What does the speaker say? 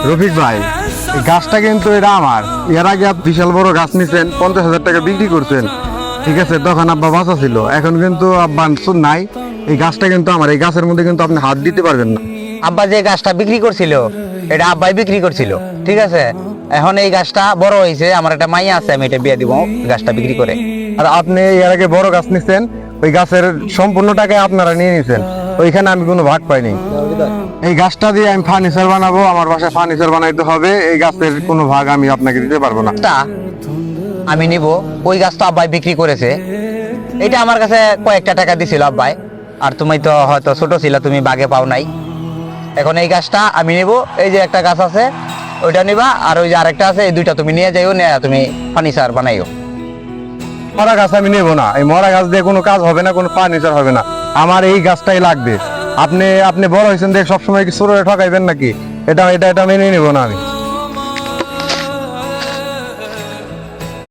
রফিক ভাই, এই গাছটা কিন্তু এটা আমার। এর আগে আপনি বিশাল বড় গাছ নিছেন, 50,000 টাকা বিক্রি করছেন, ঠিক আছে? তখন আব্বা বাঁচা ছিল, এখন কিন্তু আব্বা নাই। এই গাছটা কিন্তু আমার। এই গাছের মধ্যে কিন্তু আপনি হাত দিতে পারবেন না। আব্বা যে গাছটা বিক্রি করছিল এটা আব্বাই বিক্রি করছিল, ঠিক আছে? এখন এই গাছটা বড় হয়েছে, আমার একটা মাইয়া আছে, আমি এটা বিয়ে দিব গাছটা বিক্রি করে। আর আপনি এর আগে বড় গাছ নিছেন, ওই গাছের সম্পূর্ণ টাকায় আপনারা নিয়ে নিছেন, ওইখানে আমি কোনো ভাগ পাইনি। এই গাছটা দিয়ে আমি ফার্নিচার বানাবো, আমার বাসায় ফার্নিচার বানাইতে হবে, এই গাছের কোনো ভাগ আমি আপনাকে দিতে পারবো না। গাছটা আমি নিব, ওই গাছ তো আব্বাই বিক্রি করেছে, এটা আমার কাছে কয়েকটা টাকা দিছিল আব্বাই, আর তুমি তো হয়তো ছোট ছিল, তুমি বাগে পাও নাই। এখন এই গাছটা আমি নিব, এই যে একটা গাছ আছে ওইটা নিবা, আর ওই যে আরেকটা আছে, এই দুইটা তুমি নিয়ে যাইও, নিয়ে তুমি ফার্নিচার বানাইও। মরা গাছ আমি নেবো না, এই মরা গাছ দিয়ে কোনো কাজ হবে না, কোনো ফার্নিচার হবে না, আমার এই গাছটাই লাগবে। আপনি বড় হয়েছেন দেখ, সবসময় কি ছোট ঠকাইবেন নাকি? এটা মেনে নেবো না আমি।